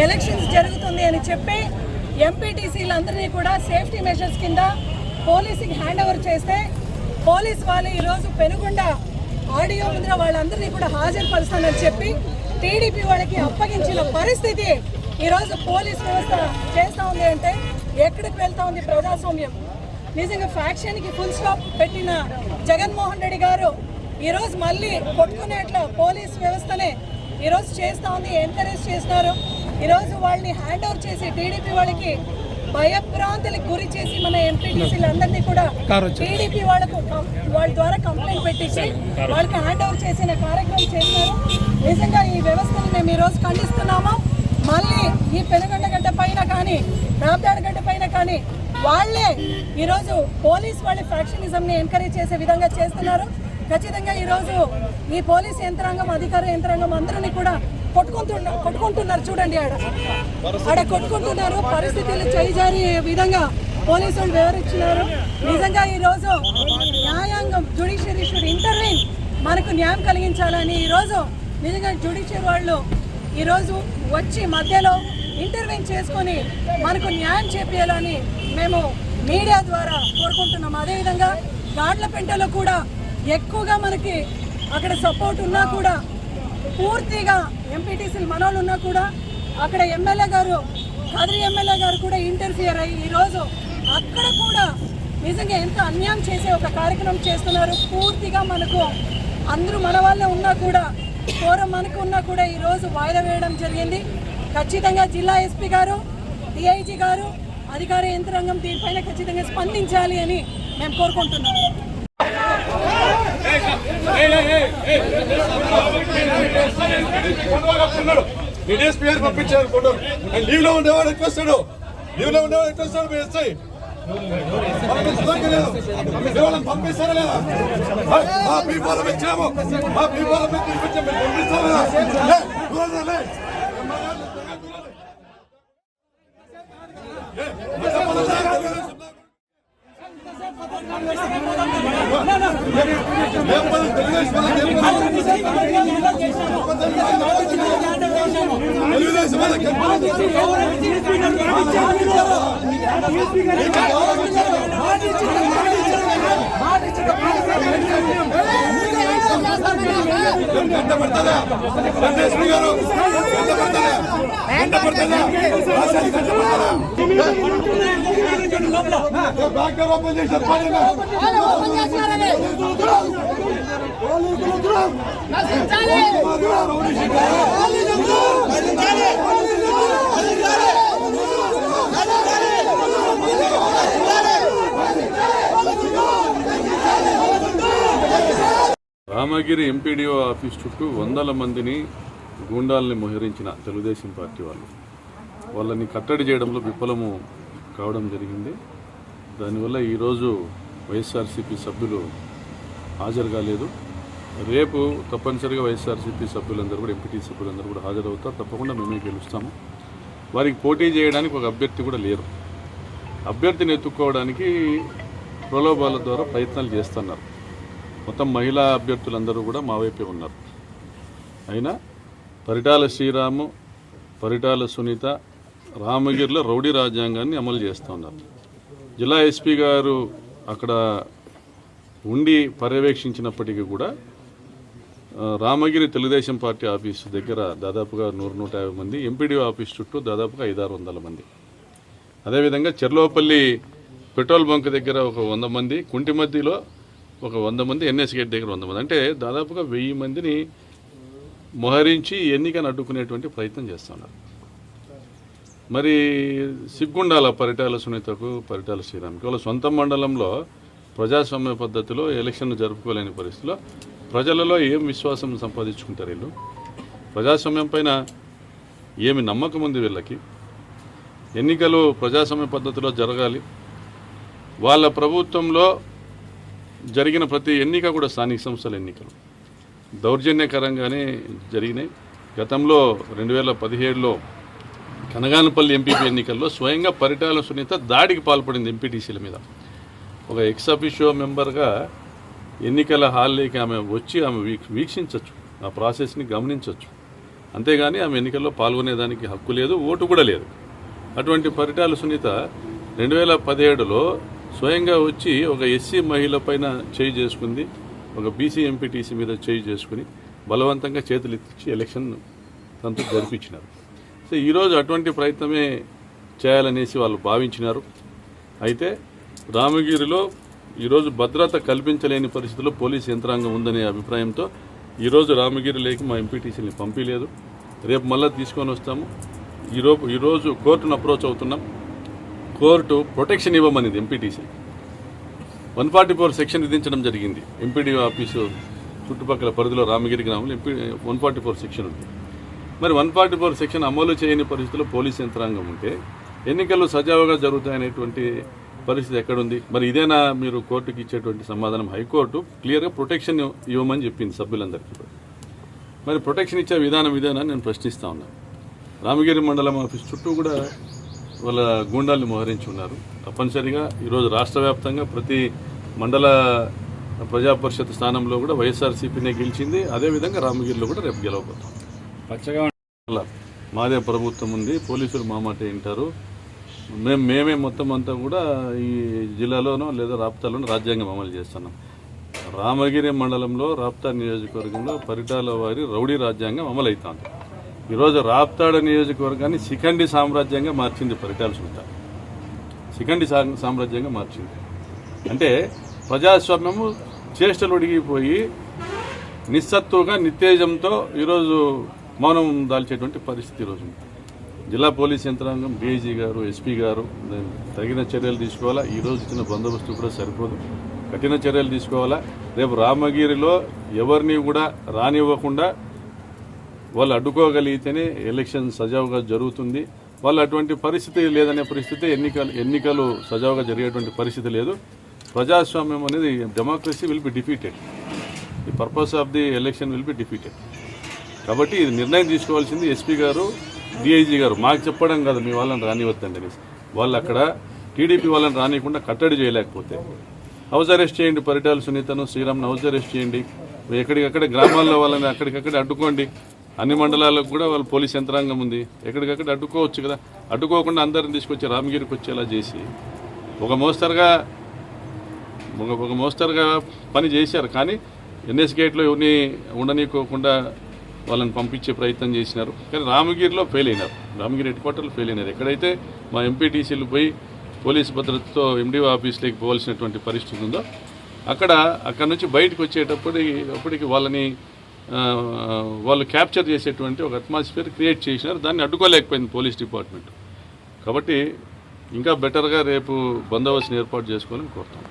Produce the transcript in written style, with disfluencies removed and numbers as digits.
Elections జరుగుతుంది అని చెప్పి ఎంపీటీసీలందరినీ కూడా సేఫ్టీ మెషర్స్ కింద పోలీసుకి హ్యాండ్ ఓవర్ చేస్తే పోలీస్ వాళ్ళు ఈరోజు పెనుగొండ ఆడియో ముందర వాళ్ళందరినీ కూడా హాజరుపరుస్తానని చెప్పి టీడీపీ వాళ్ళకి అప్పగించిన పరిస్థితి ఈరోజు పోలీస్ వ్యవస్థ చేస్తూ ఉంది. అంటే ఎక్కడికి వెళ్తా ఉంది ప్రజాస్వామ్యం? నిజంగా ఫ్యాక్షన్కి ఫుల్ స్టాప్ పెట్టిన జగన్మోహన్ రెడ్డి గారు ఈరోజు మళ్ళీ కొట్టుకునేట్లా పోలీస్ వ్యవస్థనే ఈరోజు చేస్తూ ఉంది, ఎంకరేజ్ చేస్తున్నారు. ఈరోజు వాళ్ళని హ్యాండ్ ఓవర్ చేసి టీడీపీ వాళ్ళకి భయభ్రాంతులకు గురి చేసి మన ఎంపీటీసీలందరినీ కూడా టీడీపీ వాళ్ళ ద్వారా కంప్లైంట్ పెట్టించి వాళ్ళకి హ్యాండ్ ఓవర్ చేసిన కార్యక్రమం చేస్తున్నారు. నిజంగా ఈ వ్యవస్థను మేము ఈరోజు ఖండిస్తున్నాము. మళ్ళీ ఈ పెనుగొండగడ్డ పైన కానీ రామదాడగడ్డ పైన కానీ వాళ్ళే ఈరోజు పోలీస్ వాళ్ళ ఫ్యాక్షనిజంని ఎంకరేజ్ చేసే విధంగా చేస్తున్నారు. ఖచ్చితంగా ఈరోజు ఈ పోలీస్ యంత్రాంగం, అధికార యంత్రాంగం అందరినీ కూడా కొట్టుకుంటున్నారు. చూడండి, ఆడ కొట్టుకుంటున్నారు. పరిస్థితులు చేజారి విధంగా పోలీసు వాళ్ళు వివరించినారు. నిజంగా ఈరోజు న్యాయాంగం, జ్యుడిషియరీ షుడ్ ఇంటర్వీన్, మనకు న్యాయం కలిగించాలని ఈరోజు నిజంగా జ్యుడిషియరీ వాళ్ళు ఈరోజు వచ్చి మధ్యలో ఇంటర్వెన్ చేసుకొని మనకు న్యాయం చేపించాలని మేము మీడియా ద్వారా కోరుకుంటున్నాం. అదేవిధంగా గాడ్లపెంటలో కూడా ఎక్కువగా మనకి అక్కడ సపోర్ట్ ఉన్నా కూడా పూర్తిగా ఎంపీటీసీలు మనోళ్ళు ఉన్నా కూడా అక్కడ ఎమ్మెల్యే గారు, కదిరి ఎమ్మెల్యే గారు కూడా ఇంటర్ఫియర్ అయ్యి ఈరోజు అక్కడ కూడా నిజంగా ఎంత అన్యాయం చేసే ఒక కార్యక్రమం చేస్తున్నారు. పూర్తిగా మనకు అందరూ మన వాళ్ళే ఉన్నా కూడా కోరం మనకు ఉన్నా కూడా ఈరోజు వాయిదా వేయడం జరిగింది. ఖచ్చితంగా జిల్లా ఎస్పీ గారు, డిఐజీ గారు, అధికార యంత్రాంగం దీనిపైన ఖచ్చితంగా స్పందించాలి అని మేము కోరుకుంటున్నాం. పంపించారు లీవ్ లో ఉండేవాడు ఎట్లొస్తాడు, లీవ్ లో ఉండేవాడు ఎట్లొస్తాడు మీ ఎస్ఐ పంపిస్తారా లేదా? మా పీపాలం ఇచ్చాము, మా పీపాలం పంపిస్తారా లేదా? రామగిరి ఎంపీడీఓ ఆఫీస్ చుట్టూ వందల మందిని గూండాలని మోహరించిన తెలుగుదేశం పార్టీ వాళ్ళని కట్టడి చేయడంలో విఫలము కావడం జరిగింది. దానివల్ల ఈరోజు వైఎస్ఆర్సీపీ సభ్యులు హాజరు కాలేదు. రేపు తప్పనిసరిగా వైఎస్ఆర్సీపీ సభ్యులందరూ కూడా, ఎంపీటీ సభ్యులందరూ కూడా హాజరవుతారు. తప్పకుండా మేమే గెలుస్తాము. వారికి పోటీ చేయడానికి ఒక అభ్యర్థి కూడా లేరు. అభ్యర్థిని ఎత్తుక్కోవడానికి ప్రలోభాల ద్వారా ప్రయత్నాలు చేస్తున్నారు. మొత్తం మహిళా అభ్యర్థులందరూ కూడా మా వైపే ఉన్నారు. అయినా పరిటాల శ్రీరాము, పరిటాల సునీత రామగిరిలో రౌడీ రాజ్యాంగాన్ని అమలు చేస్తూ ఉన్నారు. జిల్లా ఎస్పీ గారు అక్కడ ఉండి పర్యవేక్షించినప్పటికీ కూడా రామగిరి తెలుగుదేశం పార్టీ ఆఫీసు దగ్గర దాదాపుగా 100-150 మంది, ఎంపీడీఓ ఆఫీస్ చుట్టూ దాదాపుగా 500-600 మంది, అదేవిధంగా చెర్లోపల్లి పెట్రోల్ బంక్ దగ్గర ఒక 100 మంది, కుంటిమద్దిలో ఒక 100 మంది, ఎన్ఎస్ గేట్ దగ్గర 100 మంది, అంటే దాదాపుగా 1000 మందిని మోహరించి ఎన్నికను అడ్డుకునేటువంటి ప్రయత్నం చేస్తున్నారు. మరి సిగ్గుండాల పరిటాల సునీతకు, పరిటాల శ్రీరామ్కి వాళ్ళ సొంత మండలంలో ప్రజాస్వామ్య పద్ధతిలో ఎలక్షన్లు జరుపుకోలేని పరిస్థితిలో ప్రజలలో ఏం విశ్వాసం సంపాదించుకుంటారు వీళ్ళు? ప్రజాస్వామ్యం పైన ఏమి నమ్మకం ఉంది వీళ్ళకి? ఎన్నికలు ప్రజాస్వామ్య పద్ధతిలో జరగాలి. వాళ్ళ ప్రభుత్వంలో జరిగిన ప్రతి ఎన్నిక కూడా స్థానిక సంస్థల ఎన్నికలు దౌర్జన్యకరంగానే జరిగినాయి. గతంలో 2017లో కనగానపల్లి ఎంపీపీ ఎన్నికల్లో స్వయంగా పరిటాల సునీత దాడికి పాల్పడింది ఎంపీటీసీల మీద. ఒక ఎక్స్ అఫిషియో మెంబర్గా ఎన్నికల హాల్లోకి ఆమె వచ్చి ఆమె వీక్షించవచ్చు, ఆ ప్రాసెస్ని గమనించవచ్చు. అంతేగాని ఆమె ఎన్నికల్లో పాల్గొనేదానికి హక్కు లేదు, ఓటు కూడా లేదు. అటువంటి పరిటాల సునీత 2017లో స్వయంగా వచ్చి ఒక ఎస్సీ మహిళ పైన చేయి చేసుకుంది, ఒక బీసీ ఎంపీటీసీ మీద చేయి చేసుకుని బలవంతంగా చేతులు ఎత్తించి ఎలక్షన్ తనతో జరిపించినారు. సో ఈరోజు అటువంటి ప్రయత్నమే చేయాలనేసి వాళ్ళు భావించినారు. అయితే రామగిరిలో ఈరోజు భద్రత కల్పించలేని పరిస్థితుల్లో పోలీసు యంత్రాంగం ఉందనే అభిప్రాయంతో ఈరోజు రామగిరిలోకి మా ఎంపీటీసీని పంపించలేదు. రేపు మళ్ళీ తీసుకొని వస్తాము. ఈరోజు కోర్టును అప్రోచ్ అవుతున్నాం. కోర్టు ప్రొటెక్షన్ ఇవ్వమనిది ఎంపీటీసీ 144 సెక్షన్ విధించడం జరిగింది. ఎంపీడీ ఆఫీసు చుట్టుపక్కల పరిధిలో రామగిరి గ్రామంలో 144 సెక్షన్ ఉంది. మరి 144 సెక్షన్ అమలు చేయని పరిస్థితుల్లో పోలీసు యంత్రాంగం ఉంటే ఎన్నికలు సజావుగా జరుగుతాయనేటువంటి పరిస్థితి ఎక్కడుంది? మరి ఇదేనా మీరు కోర్టుకి ఇచ్చేటువంటి సమాధానం? హైకోర్టు క్లియర్గా ప్రొటెక్షన్ ఇవ్వమని చెప్పింది సభ్యులందరికీ. మరి ప్రొటెక్షన్ ఇచ్చే విధానం ఇదేనా నేను ప్రశ్నిస్తా ఉన్నాను. రామగిరి మండలం ఆఫీస్ చుట్టూ కూడా వాళ్ళ గూండాల్ని మోహరించి ఉన్నారు. తప్పనిసరిగా ఈరోజు రాష్ట్ర వ్యాప్తంగా ప్రతి మండల ప్రజా పరిషత్ స్థానంలో కూడా వైఎస్ఆర్సీపీనే గెలిచింది. అదేవిధంగా రామగిరిలో కూడా రేపు గెలవబోతాం. పచ్చగా మాదే ప్రభుత్వం ఉంది, పోలీసులు మా మాట వింటారు. మేమే మొత్తం అంతా కూడా ఈ జిల్లాలోనో లేదా రాప్తాలోనో రాజ్యాంగం అమలు చేస్తున్నాం. రామగిరి మండలంలో రాప్తా నియోజకవర్గంలో పరిటాల వారి రౌడీ రాజ్యాంగం అమలవుతుంది. ఈరోజు రాప్తాడ నియోజకవర్గాన్ని శిఖండి సామ్రాజ్యంగా మార్చింది పరిటాల సునీత. శిఖండి సామ్రాజ్యంగా మార్చింది అంటే ప్రజాస్వామ్యము చేష్టలు ఒడిగిపోయి నిస్సత్తుగా నిత్తేజంతో ఈరోజు మౌనం దాల్చేటువంటి పరిస్థితి ఈరోజు ఉంది. జిల్లా పోలీస్ యంత్రాంగం, డీఐజీ గారు, ఎస్పీ గారు తగిన చర్యలు తీసుకోవాలా. ఈరోజు ఇచ్చిన బందోబస్తు కూడా సరిపోదు, కఠిన చర్యలు తీసుకోవాలా. రేపు రామగిరిలో ఎవరిని కూడా రానివ్వకుండా వాళ్ళు అడ్డుకోగలిగితేనే ఎలక్షన్ సజావుగా జరుగుతుంది. వాళ్ళు అటువంటి పరిస్థితి లేదనే పరిస్థితి, ఎన్నికలు సజావుగా జరిగేటువంటి పరిస్థితి లేదు. ప్రజాస్వామ్యం అనేది democracy will be defeated, the purpose of the election will be defeated. కాబట్టి ఇది నిర్ణయం తీసుకోవాల్సింది ఎస్పీ గారు, డిఐజీ గారు. మాకు చెప్పడం కాదు మీ వాళ్ళని రానివద్దండి అనేసి. వాళ్ళు అక్కడ టీడీపీ వాళ్ళని రానియకుండా కట్టడి చేయలేకపోతే హౌస్ అరెస్ట్ చేయండి. పరిటాల సునీతను, శ్రీరామ్ను హౌస్ అరెస్ట్ చేయండి. ఎక్కడికక్కడ గ్రామాల్లో వాళ్ళని అక్కడికక్కడ అడ్డుకోండి. అన్ని మండలాలకు కూడా వాళ్ళ పోలీస్ యంత్రాంగం ఉంది, ఎక్కడికక్కడ అడ్డుకోవచ్చు కదా. అడ్డుకోకుండా అందరిని తీసుకొచ్చి రామగిరికి వచ్చేలా చేసి ఒక మోస్తరుగా పని చేశారు. కానీ ఎన్ఎస్ గేట్లో ఎవరిని ఉండనీకోకుండా వాళ్ళని పంపించే ప్రయత్నం చేసినారు. కానీ రామగిరిలో ఫెయిల్ అయినారు. రామగిరి హెడ్ క్వార్టర్లో ఫెయిల్ అయినారు. ఎక్కడైతే మా ఎంపీటీసీలు పోయి పోలీసు భద్రతతో ఎండిఓ ఆఫీస్లోకి పోవాల్సినటువంటి పరిస్థితి ఉందో అక్కడ నుంచి బయటకు వచ్చేటప్పటికి వాళ్ళు క్యాప్చర్ చేసేటువంటి ఒక అట్మాస్ఫియర్ క్రియేట్ చేసినారు. దాన్ని అడ్డుకోలేకపోయింది పోలీస్ డిపార్ట్మెంట్. కాబట్టి ఇంకా బెటర్గా రేపు బందోబస్తుని ఏర్పాటు చేసుకోవాలని కోరుతాం.